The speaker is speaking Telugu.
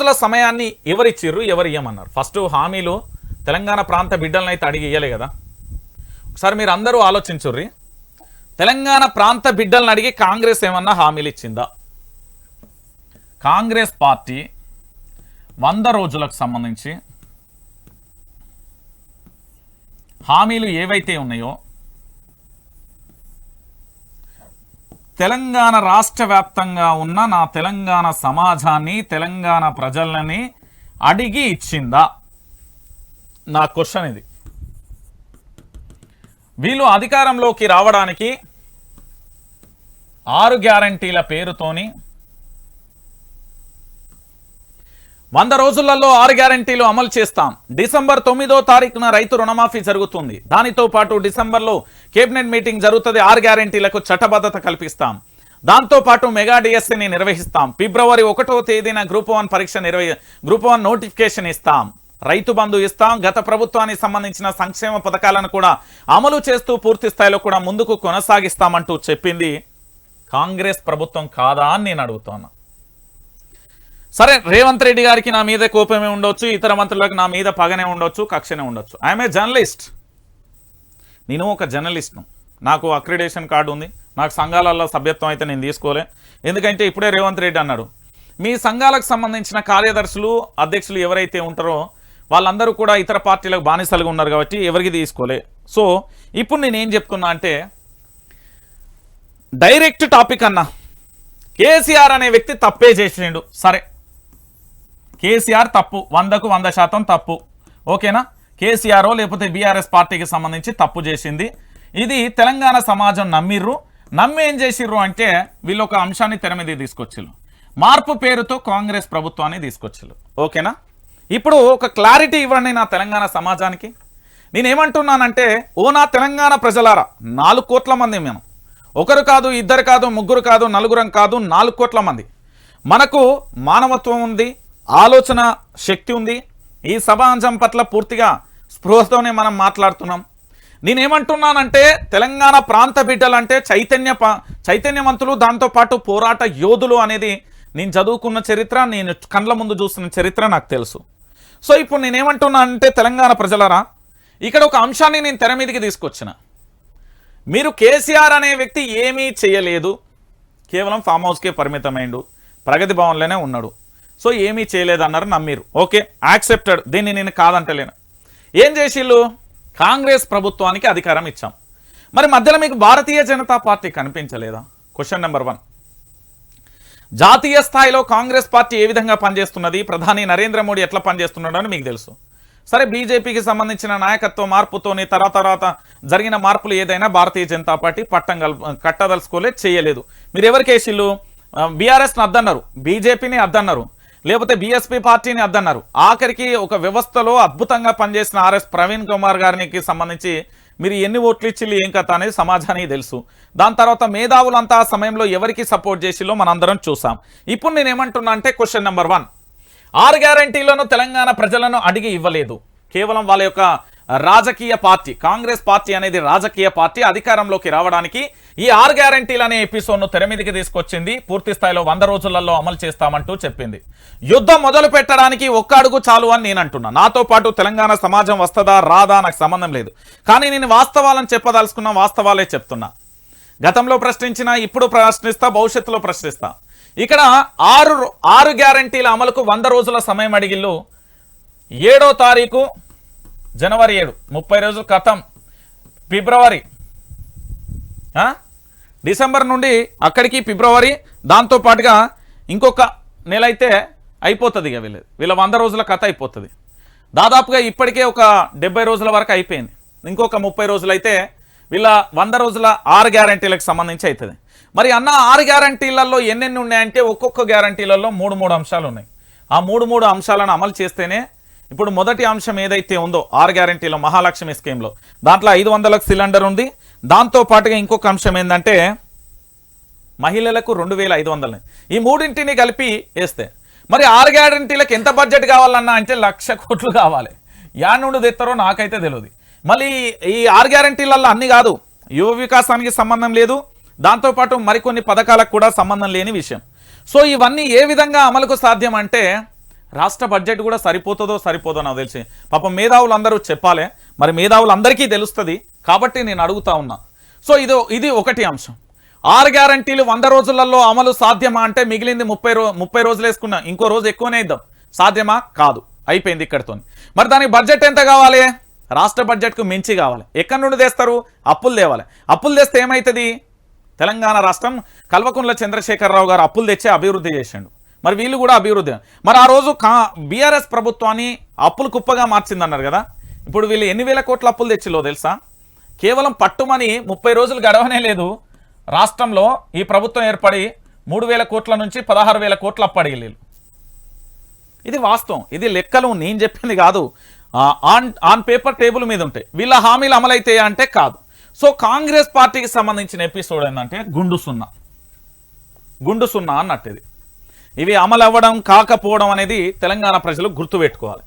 రోజుల సమయాన్ని ఎవరిచ్చిర్రు, ఎవరు ఇయ్యమన్నారు? ఫస్ట్ హామీలు తెలంగాణ ప్రాంత బిడ్డలను అయితే అడిగి ఇయ్యలే కదా. ఒకసారి మీరు అందరూ ఆలోచించుర్రి. తెలంగాణ ప్రాంత బిడ్డలను అడిగి కాంగ్రెస్ ఏమన్నా హామీలు ఇచ్చిందా? కాంగ్రెస్ పార్టీ 100 రోజులకు సంబంధించి హామీలు ఏవైతే ఉన్నాయో తెలంగాణ రాష్ట్ర వ్యాప్తంగా ఉన్న నా తెలంగాణ సమాజాన్ని, తెలంగాణ ప్రజలని అడిగి ఇచ్చిందా? నా క్వశ్చన్ ఇది. వీళ్ళు అధికారంలోకి రావడానికి 6 గ్యారంటీల పేరుతోని 100 రోజులలో 6 గ్యారంటీలు అమలు చేస్తాం. డిసెంబర్ 9వ తారీఖున రైతు రుణమాఫీ జరుగుతుంది. దానితో పాటు డిసెంబర్లో కేబినెట్ మీటింగ్ జరుగుతుంది. 6 గ్యారంటీలకు చట్టబద్ధత కల్పిస్తాం. దాంతో పాటు మెగా డిఎస్సిని నిర్వహిస్తాం. ఫిబ్రవరి 1వ తేదీన గ్రూప్ 1 పరీక్ష గ్రూప్ 1 నోటిఫికేషన్ ఇస్తాం. రైతు బంధు ఇస్తాం. గత ప్రభుత్వానికి సంబంధించిన సంక్షేమ పథకాలను కూడా అమలు చేస్తూ పూర్తి స్థాయిలో కూడా ముందుకు కొనసాగిస్తామంటూ చెప్పింది కాంగ్రెస్ ప్రభుత్వం కాదా అని నేను అడుగుతున్నా. సరే, రేవంత్ రెడ్డి గారికి నా మీద కోపమే ఉండొచ్చు, ఇతర మంత్రులకు నా మీద పగనే ఉండొచ్చు, కక్షనే ఉండొచ్చు. I'm a journalist. నేను ఒక జర్నలిస్ట్ను. నాకు అక్రిడేషన్ కార్డు ఉంది. నాకు సంఘాలలో సభ్యత్వం అయితే నేను తీసుకోలే. ఎందుకంటే ఇప్పుడే రేవంత్ రెడ్డి అన్నాడు, మీ సంఘాలకు సంబంధించిన కార్యదర్శులు, అధ్యక్షులు ఎవరైతే ఉంటారో వాళ్ళందరూ కూడా ఇతర పార్టీలకు బానిసలుగా ఉన్నారు కాబట్టి ఎవరికి తీసుకోలే. సో ఇప్పుడు నేనేం చెప్తున్నా అంటే డైరెక్ట్ టాపిక్ అన్నా, కేసీఆర్ అనే వ్యక్తి తప్పే చేసిండు. సరే, కేసీఆర్ తప్పు, 100కు 100% తప్పు. ఓకేనా? కేసీఆర్ లేకపోతే బీఆర్ఎస్ పార్టీకి సంబంధించి తప్పు చేసింది. ఇది తెలంగాణ సమాజం నమ్మిర్రు. నమ్మి ఏం చేసిర్రు అంటే వీళ్ళు ఒక అంశాన్ని తెర మీద తీసుకొచ్చిర్రు. మార్పు పేరుతో కాంగ్రెస్ ప్రభుత్వాన్ని తీసుకొచ్చిర్రు. ఓకేనా? ఇప్పుడు ఒక క్లారిటీ ఇవ్వండి నా తెలంగాణ సమాజానికి. నేనేమంటున్నానంటే, ఓ నా తెలంగాణ ప్రజలారా, 4 కోట్ల మంది మేము. ఒకరు కాదు, ఇద్దరు కాదు, ముగ్గురు కాదు, నలుగురం కాదు, 4 కోట్ల మంది. మనకు మానవత్వం ఉంది, ఆలోచన శక్తి ఉంది. ఈ సమాజం పట్ల పూర్తిగా స్పృహతోనే మనం మాట్లాడుతున్నాం. నేనేమంటున్నానంటే తెలంగాణ ప్రాంత బిడ్డలంటే చైతన్యవంతులు, దాంతోపాటు పోరాట యోధులు అనేది నేను చదువుకున్న చరిత్ర, నేను కండ్ల ముందు చూస్తున్న చరిత్ర నాకు తెలుసు. సో ఇప్పుడు నేనేమంటున్నానంటే తెలంగాణ ప్రజలరా, ఇక్కడ ఒక అంశాన్ని నేను తెర మీదకి తీసుకొచ్చిన. మీరు కేసీఆర్ అనే వ్యక్తి ఏమీ చేయలేదు, కేవలం ఫామ్ హౌస్కే పరిమితమైండు, ప్రగతి భవన్లోనే ఉన్నాడు. సో ఏమీ చేయలేదన్నారు, నమ్మిరు. Okay, accepted. దీన్ని నేను కాదంటలేను. ఏం చేసిళ్ళు? కాంగ్రెస్ ప్రభుత్వానికి అధికారం ఇచ్చాం. మరి మధ్యలో మీకు భారతీయ జనతా పార్టీ కనిపించలేదా? Question number 1. జాతీయ స్థాయిలో కాంగ్రెస్ పార్టీ ఏ విధంగా పనిచేస్తున్నది, ప్రధాని నరేంద్ర మోడీ ఎట్లా పనిచేస్తున్నాడో అని మీకు తెలుసు. సరే, బీజేపీకి సంబంధించిన నాయకత్వ మార్పుతోని తర్వాత జరిగిన మార్పులు ఏదైనా భారతీయ జనతా పార్టీ కట్టదలుచుకోలే, చేయలేదు. మీరు ఎవరికి వేసిళ్ళు? బీఆర్ఎస్ని అద్దన్నారు, బీజేపీని అద్దన్నారు, లేకపోతే బీఎస్పీ పార్టీని అద్దన్నారు. ఆఖరికి ఒక వ్యవస్థలో అద్భుతంగా పనిచేసిన ఆర్ఎస్ ప్రవీణ్ కుమార్ గారికి సంబంధించి మీరు ఎన్ని ఓట్లు ఇచ్చిళ్ళు ఏం కథ అనేది సమాజానికి తెలుసు. దాని తర్వాత మేధావులంతా ఆ సమయంలో ఎవరికి సపోర్ట్ చేసిల్లో మనందరం చూసాం. ఇప్పుడు నేనేమంటున్నా అంటే క్వశ్చన్ నెంబర్ 1, 6 గ్యారంటీలను తెలంగాణ ప్రజలను అడిగి ఇవ్వలేదు. కేవలం వాళ్ళ యొక్క రాజకీయ పార్టీ, కాంగ్రెస్ పార్టీ అనేది రాజకీయ పార్టీ, అధికారంలోకి రావడానికి ఈ 6 గ్యారంటీలు అనే ఎపిసోడ్ను తెర మీదకి తీసుకొచ్చింది. పూర్తి స్థాయిలో 100 రోజులలో అమలు చేస్తామంటూ చెప్పింది. యుద్ధం మొదలు పెట్టడానికి 1 అడుగు చాలు అని నేను అంటున్నా. నాతో పాటు తెలంగాణ సమాజం వస్తుందా రాదా నాకు సంబంధం లేదు. కానీ నేను వాస్తవాలను చెప్పదలుచుకున్న, వాస్తవాలే చెప్తున్నా. గతంలో ప్రశ్నించిన, ఇప్పుడు ప్రశ్నిస్తా, భవిష్యత్తులో ప్రశ్నిస్తా. ఇక్కడ 6 గ్యారంటీల అమలుకు 100 రోజుల సమయం అడిగిల్లు. 7వ తారీఖు జనవరి 7, 30 రోజులు కథం. ఫిబ్రవరి, డిసెంబర్ నుండి అక్కడికి ఫిబ్రవరి, దాంతో పాటుగా ఇంకొక నెల అయితే అయిపోతుంది. ఇక వీళ్ళ 100 రోజుల కథ అయిపోతుంది. దాదాపుగా ఇప్పటికే ఒక 70 రోజుల వరకు అయిపోయింది. ఇంకొక 30 రోజులు అయితే వీళ్ళ 100 రోజుల 6 గ్యారంటీలకు సంబంధించి అవుతుంది. మరి అన్న 6 గ్యారంటీలలో ఎన్నెన్ని ఉన్నాయంటే ఒక్కొక్క గ్యారంటీలలో 3 అంశాలు ఉన్నాయి. ఆ 3 అంశాలను అమలు చేస్తేనే ఇప్పుడు మొదటి అంశం ఏదైతే ఉందో 6 గ్యారంటీలో మహాలక్ష్మి స్కీమ్లో, దాంట్లో 500లకు సిలిండర్ ఉంది. దాంతో పాటుగా ఇంకొక అంశం ఏంటంటే మహిళలకు 2500. ఈ మూడింటిని కలిపి వేస్తే మరి 6 గ్యారంటీలకు ఎంత బడ్జెట్ కావాలన్నా అంటే 1,00,000 కోట్లు కావాలి. యా నుండి తెస్తారో నాకైతే తెలియదు. మళ్ళీ ఈ 6 గ్యారంటీలలో అన్ని కాదు, యువ వికాసానికి సంబంధం లేదు, దాంతోపాటు మరికొన్ని పథకాలకు కూడా సంబంధం లేని విషయం. సో ఇవన్నీ ఏ విధంగా అమలుకు సాధ్యం అంటే రాష్ట్ర బడ్జెట్ కూడా సరిపోతుందో సరిపోదో నాకు తెలిసి. పాపం మేధావులు అందరూ చెప్పాలి, మరి మేధావులందరికీ తెలుస్తుంది కాబట్టి నేను అడుగుతా ఉన్నా. సో ఇది ఒకటి అంశం. 6 గ్యారంటీలు 100 రోజులలో అమలు సాధ్యమా అంటే మిగిలింది 30 రోజులు వేసుకున్నా, ఇంకో రోజు ఎక్కువనే ఇద్దాం. సాధ్యమా? కాదు, అయిపోయింది ఇక్కడితో. మరి దానికి బడ్జెట్ ఎంత కావాలి? రాష్ట్ర బడ్జెట్కు మించి కావాలి. ఎక్కడి నుండి తెస్తారు? అప్పులు తేవాలి. అప్పులు తెస్తే ఏమవుతుంది? తెలంగాణ రాష్ట్రం కల్వకుంట్ల చంద్రశేఖరరావు గారు అప్పులు తెచ్చి అభివృద్ధి చేసిండు. మరి వీళ్ళు కూడా అభివృద్ధి. మరి ఆ రోజు బీఆర్ఎస్ ప్రభుత్వాన్ని అప్పులు కుప్పగా మార్చిందన్నారు కదా. ఇప్పుడు వీళ్ళు ఎన్ని వేల కోట్ల అప్పులు తెచ్చిలో తెలుసా? కేవలం పట్టుమని 30 రోజులు గడవనే లేదు రాష్ట్రంలో ఈ ప్రభుత్వం ఏర్పడి 3,000 కోట్ల నుంచి 16,000 కోట్ల అప్పు అడిగి. ఇది వాస్తవం, ఇది లెక్కలు నేను చెప్పింది కాదు. ఆన్ పేపర్ టేబుల్ మీద ఉంటాయి. వీళ్ళ హామీలు అమలైతాయా అంటే కాదు. సో కాంగ్రెస్ పార్టీకి సంబంధించిన ఎపిసోడ్ ఏంటంటే గుండు సున్నా అన్నట్టు. ఇవి అమలు అవ్వడం కాకపోవడం అనేది తెలంగాణ ప్రజలు గుర్తుపెట్టుకోవాలి.